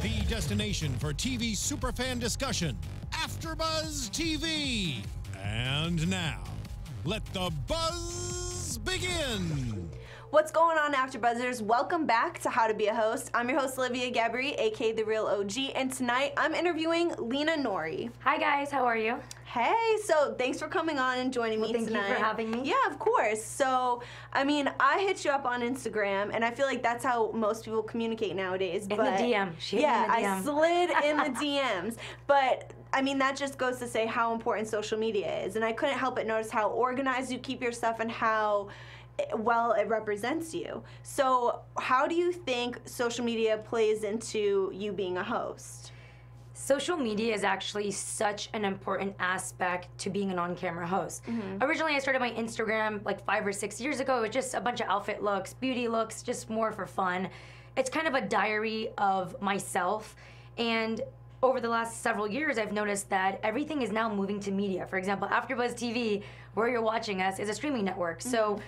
The destination for TV superfan discussion, AfterBuzz TV. And now, let the buzz begin. What's going on, AfterBuzzers? Welcome back to How to Be a Host. I'm your host, Olivia Gabaree, aka The Real OG, and tonight I'm interviewing Lina Noory. Hi guys, how are you? Hey, so thanks for coming on and joining me tonight. Thank you for having me. Yeah, of course. So, I mean, I hit you up on Instagram, and I feel like that's how most people communicate nowadays. In the DM. Yeah, I slid in the DMs. But, I mean, that just goes to say how important social media is. And I couldn't help but notice how organized you keep your stuff and how well it represents you. So, how do you think social media plays into you being a host? Social media is actually such an important aspect to being an on-camera host. Originally, I started my Instagram like 5 or 6 years ago. It was just a bunch of outfit looks, beauty looks, just more for fun. It's kind of a diary of myself. And over the last several years, I've noticed that everything is now moving to media. For example, AfterBuzz TV, where you're watching us, is a streaming network. So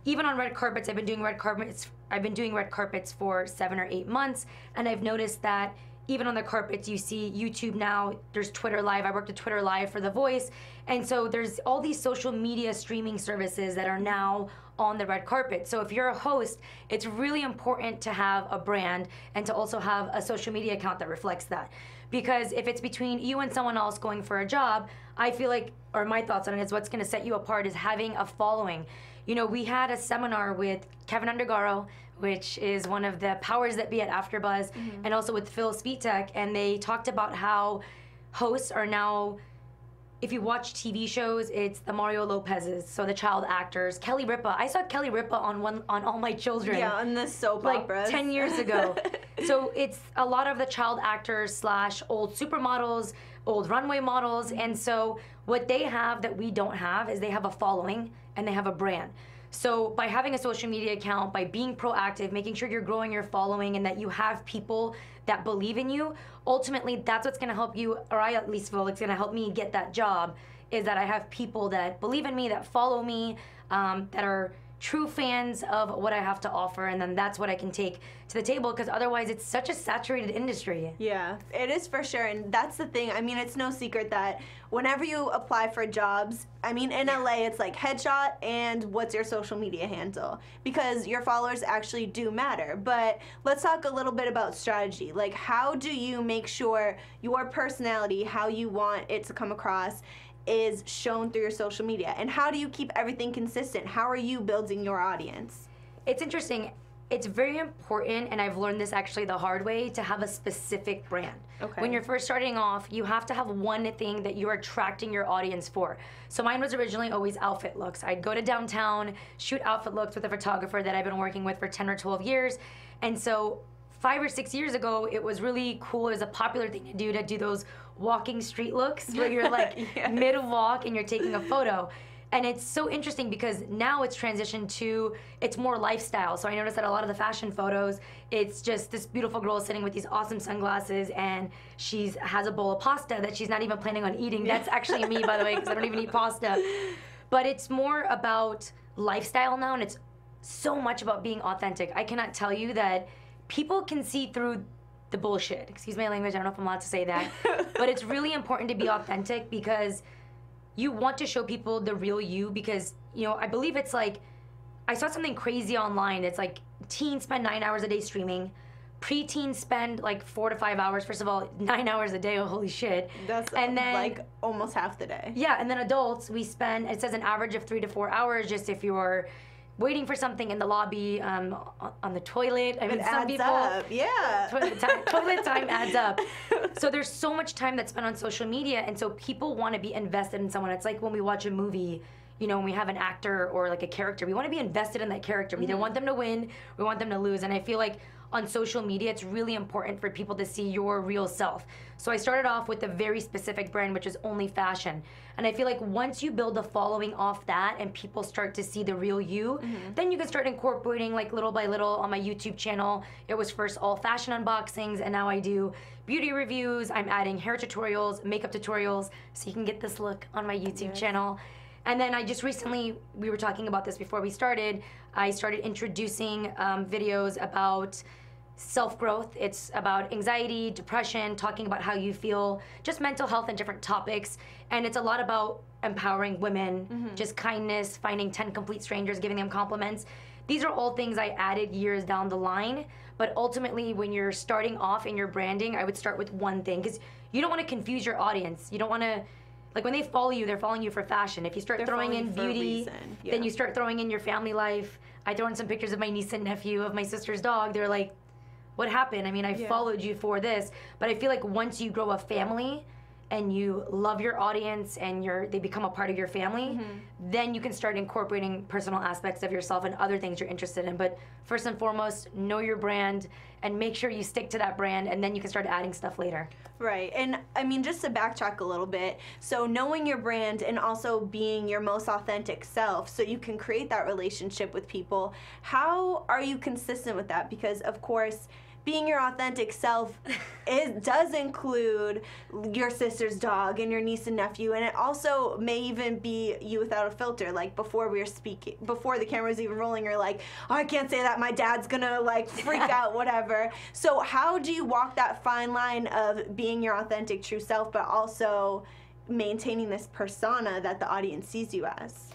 even on red carpets, I've been doing red carpets for 7 or 8 months, and I've noticed that even on the carpets, you see YouTube now, there's Twitter Live. I worked at Twitter Live for The Voice. And so there's all these social media streaming services that are now on the red carpet. So if you're a host, it's really important to have a brand and to also have a social media account that reflects that. Because if it's between you and someone else going for a job, I feel like, or my thoughts on it is what's gonna set you apart is having a following. You know, we had a seminar with Keven Undergaro, which is one of the powers that be at AfterBuzz, and also with Phil Spitek, and they talked about how hosts are now, if you watch TV shows, it's the Mario Lopez's, so the child actors. Kelly Ripa, I saw Kelly Ripa on All My Children. Yeah, on the soap operas. Like 10 years ago. So it's a lot of the child actors / old supermodels, old runway models, and so what they have that we don't have is they have a following and they have a brand. So by having a social media account, by being proactive, making sure you're growing your following and that you have people that believe in you, ultimately that's what's gonna help you, or I at least feel it's gonna help me get that job, is that I have people that believe in me, that follow me, that are true fans of what I have to offer, and then that's what I can take to the table, because otherwise it's such a saturated industry. Yeah, it is for sure, and that's the thing. I mean, it's no secret that whenever you apply for jobs, I mean, in LA, it's like headshot and what's your social media handle, because your followers actually do matter. But let's talk a little bit about strategy. Like, how do you make sure your personality, how you want it to come across, is shown through your social media? And how do you keep everything consistent? How are you building your audience? It's interesting. It's very important, and I've learned this actually the hard way, to have a specific brand. Okay. When you're first starting off, you have to have one thing that you're attracting your audience for. So mine was originally always outfit looks. I'd go to downtown, shoot outfit looks with a photographer that I've been working with for 10 or 12 years. And so 5 or 6 years ago, it was really cool. It was a popular thing to do those walking street looks where you're like mid-walk and you're taking a photo. And it's so interesting because now it's transitioned to, it's more lifestyle. So I noticed that a lot of the fashion photos, it's just this beautiful girl sitting with these awesome sunglasses and she has a bowl of pasta that she's not even planning on eating. That's actually me, by the way, because I don't even eat pasta. But it's more about lifestyle now, and it's so much about being authentic. I cannot tell you that people can see through the bullshit. Excuse my language, I don't know if I'm allowed to say that. But it's really important to be authentic because you want to show people the real you, because, you know, I believe it's like, I saw something crazy online. It's like teens spend 9 hours a day streaming. Preteens spend like 4 to 5 hours. First of all, 9 hours a day, oh, holy shit. That's and then, like almost half the day. Yeah, and then adults, we spend, it says an average of 3 to 4 hours just if you're waiting for something in the lobby, on the toilet. I mean, it some adds people, up. Yeah. Toilet time adds up. So there's so much time that's spent on social media, and so people want to be invested in someone. It's like when we watch a movie, you know, when we have an actor or like a character, we want to be invested in that character. We either want them to win, we want them to lose, and I feel like on social media, it's really important for people to see your real self. So I started off with a very specific brand, which is only fashion. And I feel like once you build a following off that and people start to see the real you, then you can start incorporating like little by little. On my YouTube channel, it was first all fashion unboxings, and now I do beauty reviews. I'm adding hair tutorials, makeup tutorials, so you can get this look on my YouTube channel. And then I just recently, we were talking about this before we started, I started introducing videos about self-growth. It's about anxiety, depression, talking about how you feel, just mental health and different topics. And it's a lot about empowering women, just kindness, finding 10 complete strangers, giving them compliments. These are all things I added years down the line. But ultimately, when you're starting off in your branding, I would start with one thing, because you don't want to confuse your audience. You don't want to, like, when they follow you, they're following you for fashion. If you start throwing in beauty, then you start throwing in your family life. I throw in some pictures of my niece and nephew, of my sister's dog. They're like, what happened? I mean, I followed you for this. But I feel like once you grow a family and you love your audience and they become a part of your family, then you can start incorporating personal aspects of yourself and other things you're interested in. But first and foremost, know your brand and make sure you stick to that brand, and then you can start adding stuff later. Right. And I mean, just to backtrack a little bit, so knowing your brand and also being your most authentic self so you can create that relationship with people, how are you consistent with that? Because of course, being your authentic self does include your sister's dog and your niece and nephew, and it also may even be you without a filter. Like before we were speaking, before the camera was even rolling, you're like, oh, I can't say that, my dad's gonna like freak out, whatever. So how do you walk that fine line of being your authentic true self, but also maintaining this persona that the audience sees you as?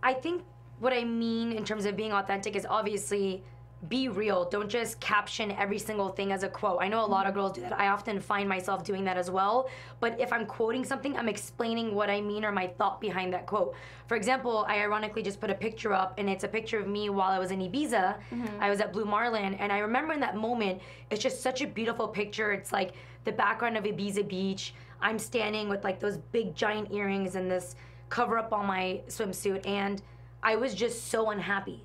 I think what I mean in terms of being authentic is obviously be real. Don't just caption every single thing as a quote. I know a lot of girls do that. I often find myself doing that as well. But if I'm quoting something, I'm explaining what I mean or my thought behind that quote. For example, I ironically just put a picture up, and it's a picture of me while I was in Ibiza. I was at Blue Marlin, and I remember in that moment, it's just such a beautiful picture. It's like the background of Ibiza Beach. I'm standing with like those big giant earrings and this cover up on my swimsuit, and I was just so unhappy.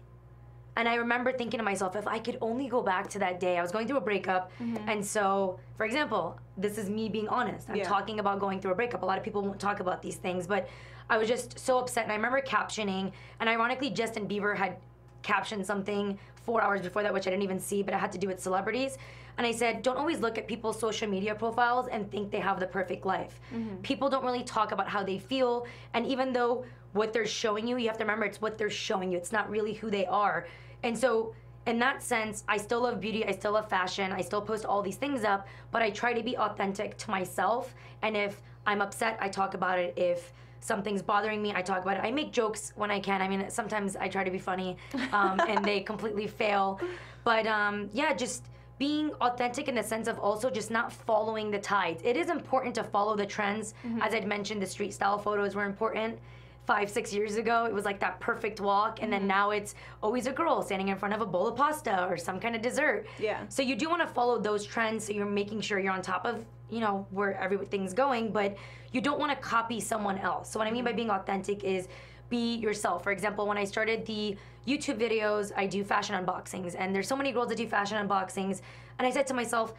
And I remember thinking to myself, if I could only go back to that day. I was going through a breakup, and so, for example, this is me being honest. I'm talking about going through a breakup. A lot of people won't talk about these things, but I was just so upset, and I remember captioning, and ironically, Justin Bieber had captioned something 4 hours before that, which I didn't even see, but it had to do with celebrities. And I said, don't always look at people's social media profiles and think they have the perfect life. People don't really talk about how they feel, and even though what they're showing you, you have to remember it's what they're showing you. It's not really who they are. And so in that sense, I still love beauty, I still love fashion, I still post all these things up, but I try to be authentic to myself. And if I'm upset, I talk about it. If something's bothering me, I talk about it. I make jokes when I can. I mean, sometimes I try to be funny, and they completely fail. But yeah, just being authentic in the sense of also just not following the tides. It is important to follow the trends. As I'd mentioned, the street style photos were important. 5-6 years ago, it was like that perfect walk, and then now it's always a girl standing in front of a bowl of pasta or some kind of dessert. So you do want to follow those trends, so you're making sure you're on top of, you know, where everything's going, but you don't want to copy someone else. So what I mean by being authentic is be yourself. For example, when I started the YouTube videos, I do fashion unboxings, and there's so many girls that do fashion unboxings, and I said to myself,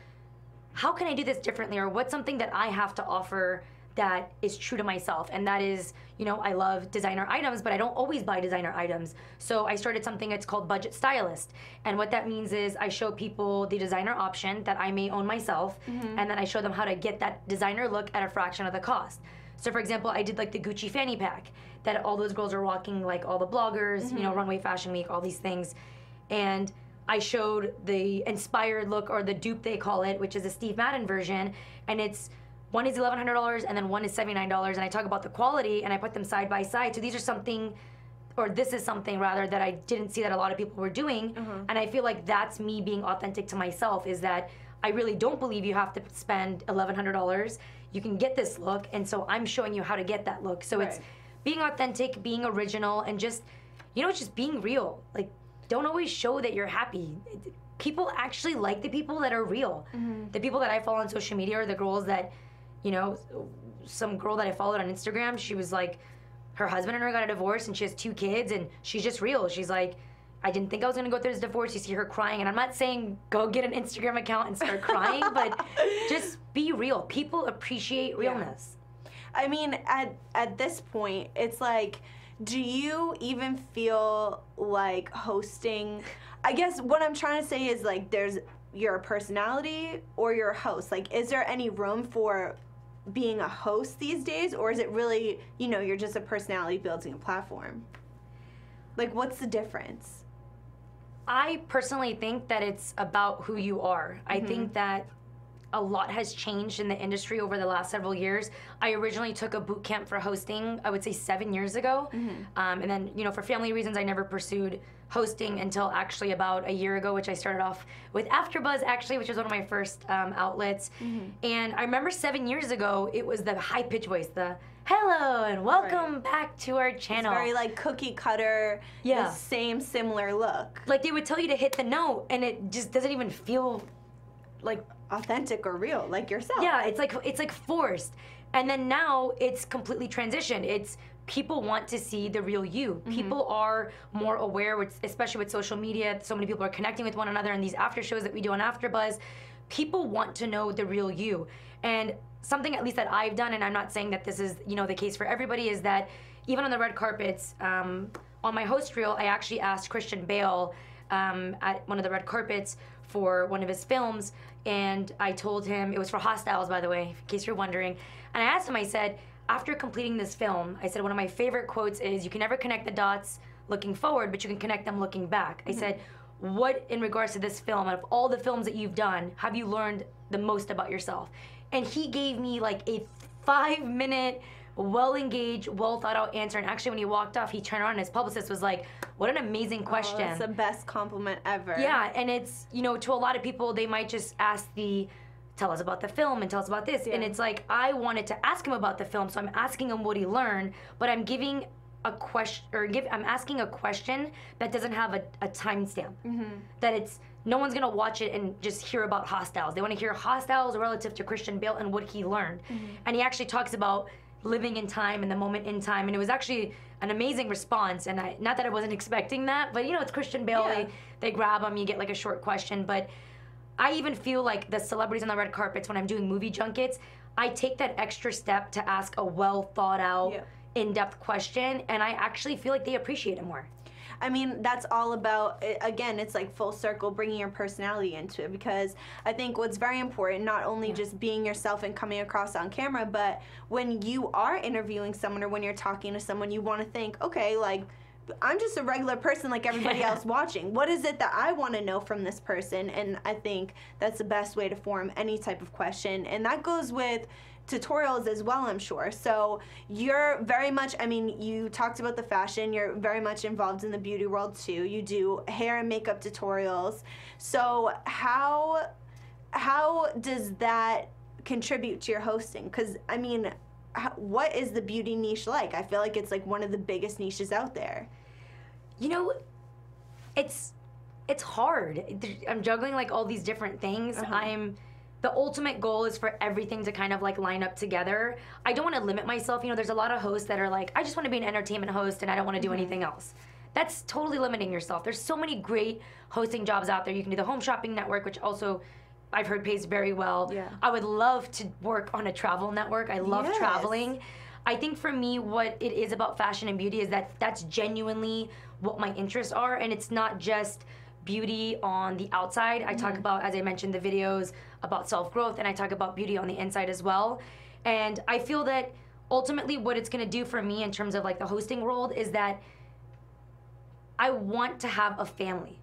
how can I do this differently, or what's something that I have to offer that is true to myself? And that is, you know, I love designer items, but I don't always buy designer items. So I started something that's called Budget Stylist. And what that means is I show people the designer option that I may own myself, and then I show them how to get that designer look at a fraction of the cost. So for example, I did like the Gucci fanny pack that all those girls are rocking, like all the bloggers, you know, Runway Fashion Week, all these things. And I showed the inspired look, or the dupe they call it, which is a Steve Madden version, and it's one is $1,100 and then one is $79, and I talk about the quality and I put them side by side. So these are something, or this is something rather, that I didn't see that a lot of people were doing, and I feel like that's me being authentic to myself, is that I really don't believe you have to spend $1,100. You can get this look, and so I'm showing you how to get that look. So it's being authentic, being original, and just, you know, just being real. Like, don't always show that you're happy. People actually like the people that are real. The people that I follow on social media are the girls that, you know, some girl that I followed on Instagram, she was like, her husband and her got a divorce, and she has 2 kids, and she's just real. She's like, I didn't think I was gonna go through this divorce. You see her crying, and I'm not saying go get an Instagram account and start crying, but just be real. People appreciate realness. I mean, at this point, it's like, do you even feel like hosting? I guess what I'm trying to say is, like, there's your personality or your host. Like, is there any room for being a host these days, or is it really, you know, you're just a personality building a platform? Like, what's the difference? I personally think that it's about who you are. I think that a lot has changed in the industry over the last several years. I originally took a boot camp for hosting, I would say 7 years ago. And then, you know, for family reasons, I never pursued hosting until actually about a year ago, which I started off with AfterBuzz, actually, which was one of my first outlets. And I remember 7 years ago, it was the high-pitched voice, the hello and welcome back to our channel. It's very like cookie cutter, the same similar look. Like they would tell you to hit the note and it just doesn't even feel like authentic or real, like yourself. Yeah, it's like forced. And then now it's completely transitioned. It's people want to see the real you. People are more aware, especially with social media. So many people are connecting with one another in these after shows that we do on AfterBuzz. People want to know the real you. And something at least that I've done, and I'm not saying that this is, you know, the case for everybody, is that even on the red carpets, on my host reel, I actually asked Christian Bale at one of the red carpets for one of his films, and I told him, it was for Hostiles, by the way, in case you're wondering, and I asked him, I said, after completing this film, I said, one of my favorite quotes is, you can never connect the dots looking forward, but you can connect them looking back. I said, what, in regards to this film, out of all the films that you've done, have you learned the most about yourself? And he gave me like a 5-minute, well-engaged, well-thought-out answer. And actually, when he walked off, he turned around and his publicist was like, what an amazing question. Oh, that's the best compliment ever. Yeah, and it's, you know, to a lot of people, they might just ask tell us about the film and tell us about this. And it's like, I wanted to ask him about the film, so I'm asking him what he learned, but I'm giving a question, I'm asking a question that doesn't have a timestamp. That it's, no one's gonna watch it and just hear about Hostiles. They wanna hear Hostiles relative to Christian Bale and what he learned. And he actually talks about living in time and the moment in time, and it was actually an amazing response. And not that I wasn't expecting that, but you know, it's Christian Bale, they grab him, you get like a short question. But I even feel like the celebrities on the red carpets, when I'm doing movie junkets, I take that extra step to ask a well thought out, in-depth question, and I actually feel like they appreciate it more. I mean, that's all about, again, it's like full circle, bringing your personality into it, because I think what's very important, not only just being yourself and coming across on camera, but when you are interviewing someone or when you're talking to someone, you want to think, okay, like, I'm just a regular person like everybody else watching. What is it that I want to know from this person? And I think that's the best way to form any type of question. And that goes with tutorials as well, I'm sure. So you're very much, I mean, you talked about the fashion, you're very much involved in the beauty world too. You do hair and makeup tutorials. So how does that contribute to your hosting? Because, I mean, what is the beauty niche like? I feel like it's like one of the biggest niches out there. You know, it's hard. I'm juggling like all these different things. The ultimate goal is for everything to kind of like line up together. I don't want to limit myself. You know, there's a lot of hosts that are like, I just want to be an entertainment host and I don't want to do anything else. That's totally limiting yourself. There's so many great hosting jobs out there. You can do the Home Shopping Network, which also I've heard pays very well. I would love to work on a travel network. I love traveling. I think for me, what it is about fashion and beauty is that that's genuinely what my interests are, and it's not just beauty on the outside. I talk about, as I mentioned, the videos about self-growth, and I talk about beauty on the inside as well. And I feel that ultimately what it's gonna do for me in terms of like the hosting world is that I want to have a family.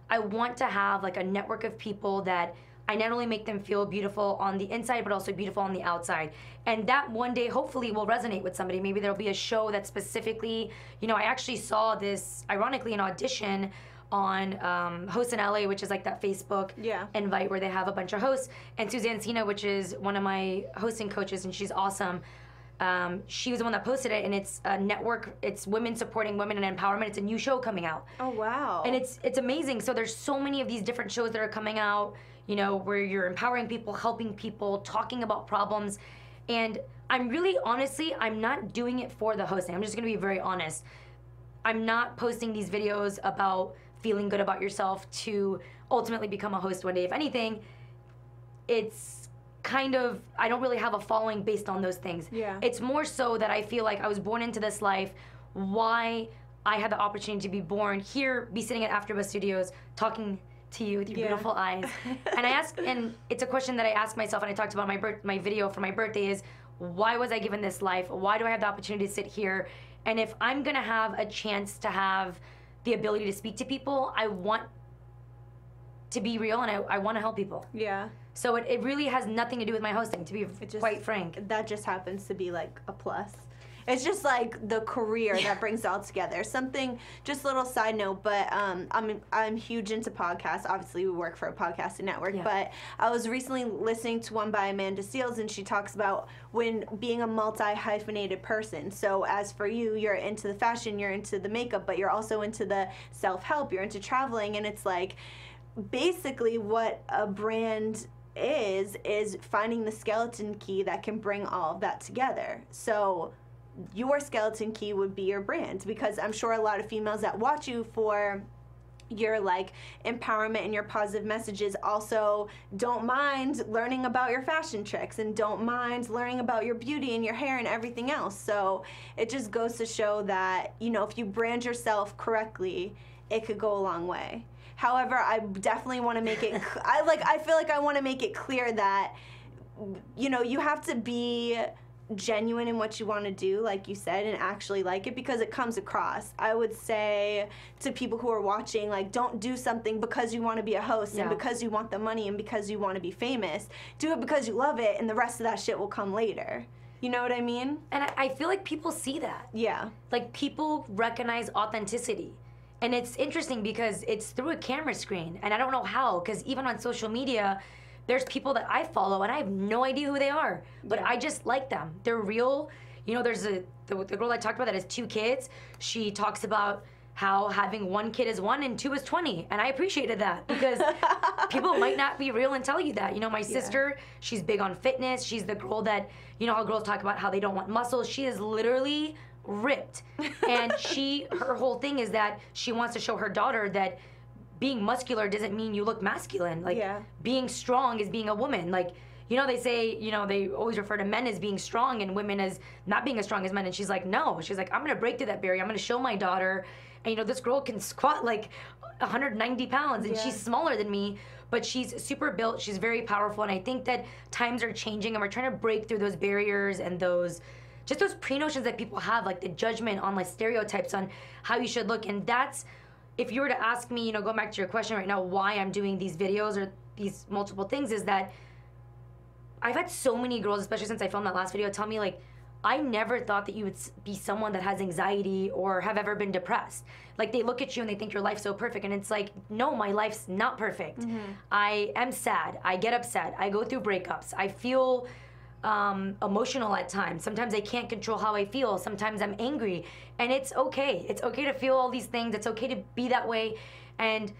I want to have like a network of people that I not only make them feel beautiful on the inside, but also beautiful on the outside. And that one day, hopefully, will resonate with somebody. Maybe there'll be a show that specifically, you know, I actually saw this, ironically, an audition on Hosts in LA, which is like that Facebook invite where they have a bunch of hosts. And Suzanne Cena, which is one of my hosting coaches, and she's awesome. She was the one that posted it, and it's a network. It's women supporting women and empowerment. It's a new show coming out. Oh, wow. And it's amazing. So there's so many of these different shows that are coming out, you know, where you're empowering people, helping people, talking about problems. And I'm really, honestly, I'm not doing it for the hosting. I'm just gonna be very honest. I'm not posting these videos about feeling good about yourself to ultimately become a host one day. If anything, it's kind of, I don't really have a following based on those things. It's more so that I feel like I was born into this life, why I had the opportunity to be born here, be sitting at AfterBuzz Studios, talking to you with your beautiful eyes. And it's a question that I ask myself, and I talked about my video for my birthday is, why was I given this life? Why do I have the opportunity to sit here? And if I'm gonna have a chance to have the ability to speak to people, I want to be real, and I want to help people. Yeah. So it really has nothing to do with my hosting, to be quite frank. That just happens to be like a plus. It's just like the career that brings it all together. Something, just a little side note, but I'm huge into podcasts. Obviously, we work for a podcasting network, but I was recently listening to one by Amanda Seales, and she talks about when being a multi-hyphenated person. So as for you, you're into the fashion, you're into the makeup, but you're also into the self-help, you're into traveling, and it's like basically what a brand is finding the skeleton key that can bring all of that together. So your skeleton key would be your brand, because I'm sure a lot of females that watch you for your like empowerment and your positive messages also don't mind learning about your fashion tricks and don't mind learning about your beauty and your hair and everything else. So it just goes to show that, you know, if you brand yourself correctly, it could go a long way. However, I definitely want to make it I feel like I want to make it clear that, you know, you have to be genuine in what you want to do, like you said, and actually like it, because it comes across. I would say to people who are watching, like, don't do something because you want to be a host and because you want the money and because you want to be famous. Do it because you love it, and the rest of that shit will come later. You know what I mean? And I feel like people see that. Yeah. Like, people recognize authenticity. And it's interesting because it's through a camera screen, and I don't know how, because even on social media, there's people that I follow and I have no idea who they are, but I just like them. They're real. You know, there's the girl I talked about that has 2 kids. She talks about how having 1 kid is 1 and 2 is 20. And I appreciated that, because people might not be real and tell you that. You know, my sister, she's big on fitness. She's the girl that, you know, how girls talk about how they don't want muscles. She is literally ripped. And her whole thing is that she wants to show her daughter that being muscular doesn't mean you look masculine. Like, being strong is being a woman. Like, you know, they say, you know, they always refer to men as being strong and women as not being as strong as men. And she's like, no. She's like, I'm going to break through that barrier. I'm going to show my daughter. And, you know, this girl can squat like 190 pounds, and she's smaller than me, but she's super built. She's very powerful. And I think that times are changing, and we're trying to break through those barriers and those pre-notions that people have, like the judgment on, like, stereotypes on how you should look. And that's, if you were to ask me, you know, going back to your question right now, why I'm doing these videos or these multiple things, is that I've had so many girls, especially since I filmed that last video, tell me, like, I never thought that you would be someone that has anxiety or have ever been depressed. Like, they look at you and they think your life's so perfect, and it's like, no, my life's not perfect. I am sad. I get upset. I go through breakups. I feel emotional at times. Sometimes I can't control how I feel. Sometimes I'm angry, and it's okay. It's okay to feel all these things. It's okay to be that way. And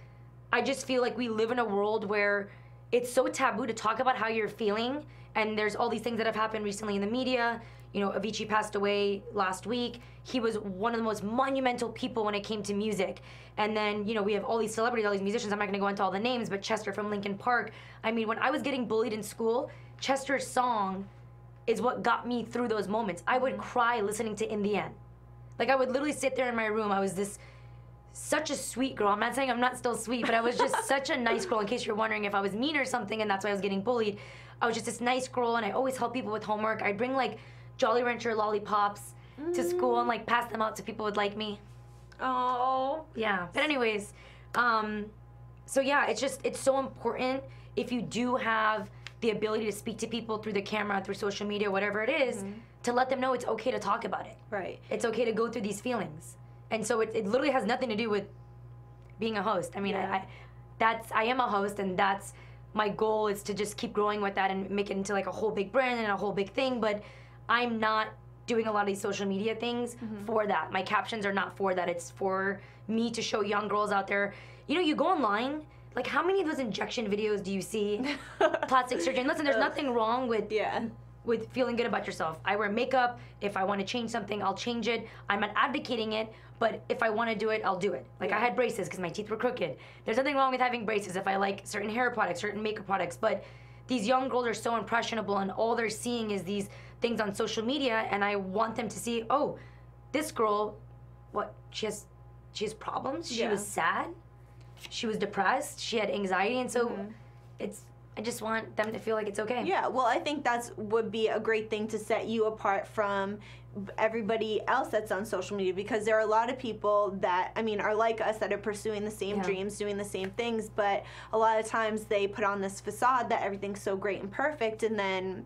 I just feel like we live in a world where it's so taboo to talk about how you're feeling, and there's all these things that have happened recently in the media. You know, Avicii passed away last week. He was one of the most monumental people when it came to music. And then, you know, we have all these celebrities, all these musicians. I'm not gonna go into all the names, but Chester from Linkin Park. I mean, when I was getting bullied in school, Chester's song is what got me through those moments. I would cry listening to In the End. Like, I would literally sit there in my room. I was such a sweet girl. I'm not saying I'm not still sweet, but I was just such a nice girl, in case you're wondering if I was mean or something and that's why I was getting bullied. I was just this nice girl, and I always helped people with homework. I'd bring, like, Jolly Rancher lollipops to school and, like, pass them out to people who would like me. Oh. Yeah. But anyways, so yeah, it's so important, if you do have the ability to speak to people through the camera, through social media, whatever it is, to let them know it's okay to talk about it. Right. It's okay to go through these feelings. And so it literally has nothing to do with being a host. I mean, I am a host, and that's my goal, is to just keep growing with that and make it into, like, a whole big brand and a whole big thing. But I'm not doing a lot of these social media things for that. My captions are not for that. It's for me to show young girls out there. You know, you go online, like, how many of those injection videos do you see? Plastic surgery. And listen, there's nothing wrong with feeling good about yourself. I wear makeup. If I want to change something, I'll change it. I'm not advocating it, but if I want to do it, I'll do it. Like, I had braces because my teeth were crooked. There's nothing wrong with having braces if I like certain hair products, certain makeup products, but these young girls are so impressionable, and all they're seeing is these things on social media, and I want them to see, oh, this girl, what, she has problems? She was sad? She was depressed, she had anxiety, and so I just want them to feel like it's okay. Yeah, well, I think would be a great thing to set you apart from everybody else that's on social media, because there are a lot of people that, I mean, are like us, that are pursuing the same dreams, doing the same things, but a lot of times they put on this facade that everything's so great and perfect, and then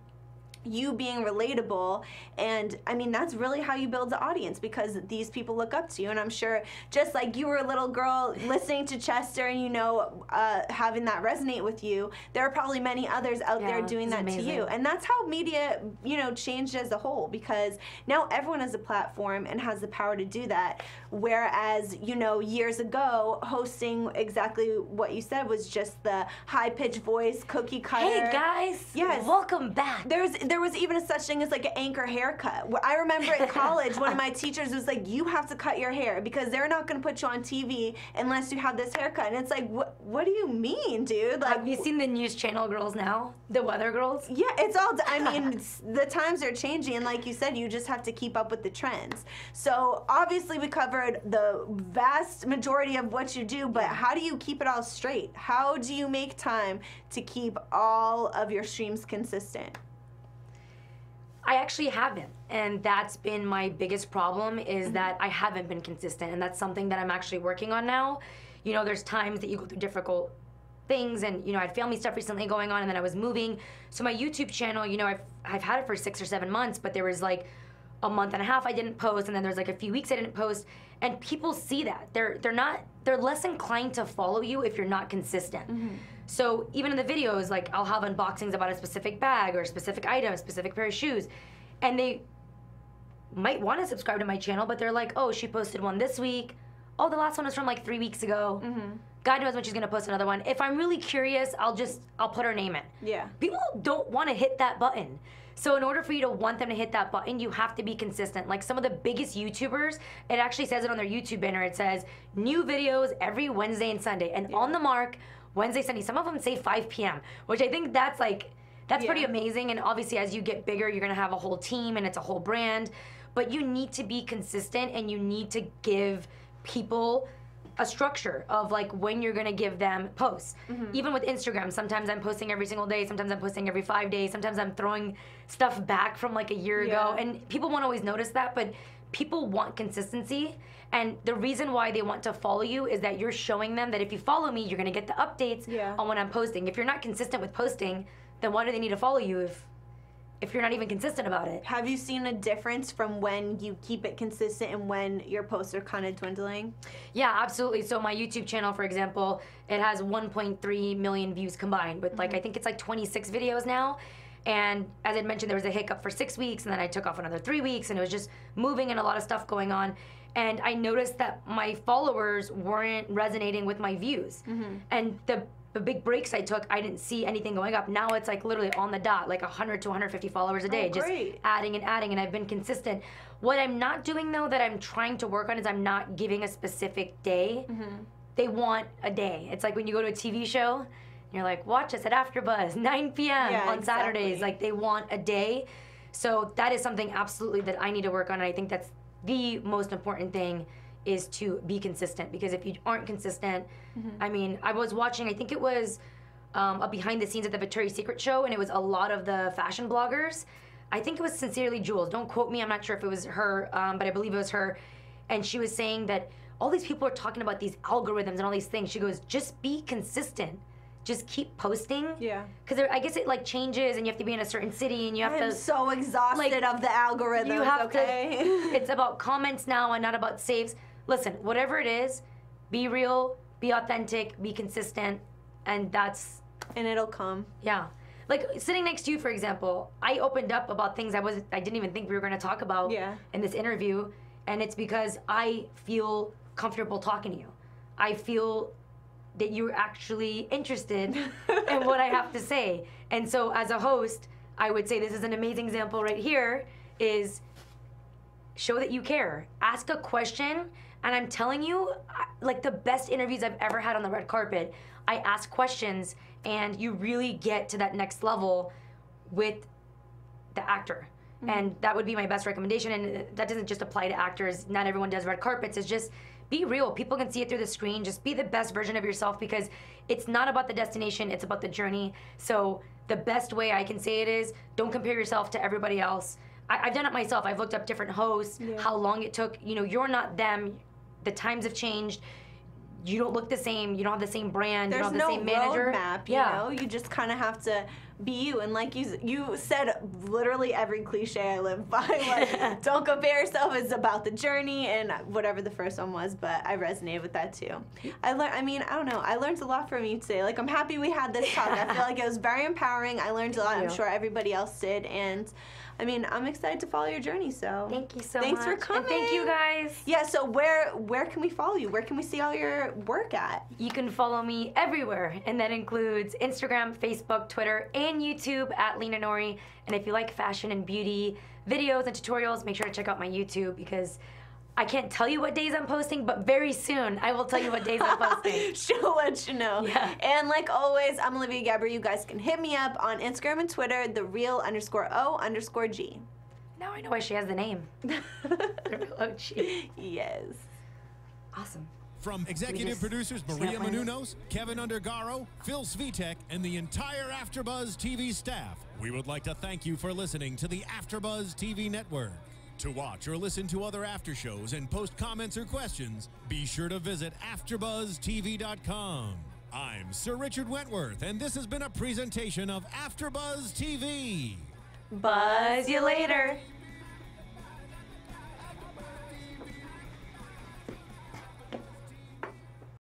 you being relatable, and I mean, that's really how you build the audience, because these people look up to you. And I'm sure, just like you were a little girl listening to Chester and, you know, having that resonate with you, there are probably many others out there doing that to you. And that's how media, you know, changed as a whole, because now everyone has a platform and has the power to do that. Whereas, you know, years ago, hosting, exactly what you said, was just the high-pitched voice, cookie cutter. Hey guys, welcome back. There was even a such thing as like an anchor haircut. I remember in college, one of my teachers was like, you have to cut your hair because they're not going to put you on TV unless you have this haircut. And it's like, what do you mean, dude? Like, have you seen the news channel girls now? The weather girls? Yeah, it's all, I mean, the times are changing. And like you said, you just have to keep up with the trends. So obviously we covered the vast majority of what you do, but how do you keep it all straight? How do you make time to keep all of your streams consistent? I actually haven't, and that's been my biggest problem, is that I haven't been consistent, and that's something that I'm actually working on now. You know, there's times that you go through difficult things, and, you know, I had family stuff recently going on, and then I was moving. So my YouTube channel, you know, I've had it for 6 or 7 months, but there was like a month and a half I didn't post, and then there's like a few weeks I didn't post, and people see that. They're less inclined to follow you if you're not consistent. So even in the videos, like, I'll have unboxings about a specific bag or a specific item, a specific pair of shoes, and they might want to subscribe to my channel, but they're like, oh, she posted one this week. Oh, the last one was from like 3 weeks ago. God knows when she's gonna post another one. If I'm really curious, I'll put her name in. Yeah. People don't want to hit that button. So in order for you to want them to hit that button, you have to be consistent. Like some of the biggest YouTubers, it actually says it on their YouTube banner. It says, new videos every Wednesday and Sunday. And on the mark, Wednesday, Sunday. Some of them say 5 p.m., which I think that's pretty amazing. And obviously, as you get bigger, you're gonna have a whole team and it's a whole brand. But you need to be consistent, and you need to give people a structure of like when you're gonna give them posts. Even with Instagram, sometimes I'm posting every single day, sometimes I'm posting every 5 days, sometimes I'm throwing stuff back from like a year ago. And people won't always notice that, but people want consistency. And the reason why they want to follow you is that you're showing them that if you follow me, you're gonna get the updates on when I'm posting. If you're not consistent with posting, then why do they need to follow you if you're not even consistent about it? Have you seen a difference from when you keep it consistent and when your posts are kind of dwindling? Yeah, absolutely. So my YouTube channel, for example, it has 1.3 million views combined with like, I think it's like 26 videos now. And as I mentioned, there was a hiccup for 6 weeks, and then I took off another 3 weeks, and it was just moving and a lot of stuff going on. And I noticed that my followers weren't resonating with my views. And the big breaks I took, I didn't see anything going up. Now it's like literally on the dot, like 100 to 150 followers a day, just adding and adding, and I've been consistent. What I'm not doing though, that I'm trying to work on, is I'm not giving a specific day. They want a day. It's like when you go to a TV show, and you're like, watch us at AfterBuzz, 9 p.m. on Saturdays. Like, they want a day. So that is something absolutely that I need to work on, and I think that's the most important thing, is to be consistent. Because if you aren't consistent, I mean, I was watching, I think it was a behind the scenes at the Victoria's Secret show, and it was a lot of the fashion bloggers. I think it was Sincerely Jules. Don't quote me, I'm not sure if it was her, but I believe it was her. And she was saying that all these people are talking about these algorithms and all these things. She goes, just be consistent. Just keep posting. Yeah. Because I guess it like changes, and you have to be in a certain city, and you have to. I'm so exhausted of the algorithms. You have to. It's about comments now and not about saves. Listen, whatever it is, be real, be authentic, be consistent, and that's. And it'll come. Yeah. Like sitting next to you, for example, I opened up about things I didn't even think we were going to talk about in this interview, and it's because I feel comfortable talking to you. I feel that you're actually interested in what I have to say. And so as a host, I would say this is an amazing example right here, is show that you care. Ask a question, and I'm telling you, like the best interviews I've ever had on the red carpet, I ask questions, and you really get to that next level with the actor. And that would be my best recommendation, and that doesn't just apply to actors. Not everyone does red carpets. It's just be real. People can see it through the screen. Just be the best version of yourself, because it's not about the destination, it's about the journey. So the best way I can say it is, don't compare yourself to everybody else. I've done it myself. I've looked up different hosts, how long it took. You know, you're not them. The times have changed. You don't look the same. You don't have the same brand. There's you don't have the same manager. Roadmap, you know? You just kind of have to be you. And like you said literally every cliche I live by. Like, don't compare yourself. It's about the journey and whatever the first one was, but I resonated with that too. I don't know. I learned a lot from you today. Like, I'm happy we had this talk. I feel like it was very empowering. I learned a lot. I'm sure everybody else did. And I mean, I'm excited to follow your journey, so. Thank you so much. Thanks for coming. And thank you guys. Yeah, so where can we follow you? Where can we see all your work at? You can follow me everywhere, and that includes Instagram, Facebook, Twitter, and YouTube at Lina Noory. And if you like fashion and beauty videos and tutorials, make sure to check out my YouTube, because I can't tell you what days I'm posting, but very soon I will tell you what days I'm posting. She'll let you know. Yeah. And like always, I'm Olivia Gabaree. You guys can hit me up on Instagram and Twitter, @thereal_O_G. Now I know why she has the name. The real OG. Yes. Awesome. From executive producers Maria Menounos, Keven Undergaro, Phil Svitek, and the entire AfterBuzz TV staff, we would like to thank you for listening to the AfterBuzz TV network. To watch or listen to other after shows and post comments or questions, be sure to visit AfterBuzzTV.com. I'm Sir Richard Wentworth, and this has been a presentation of AfterBuzz TV. Buzz you later.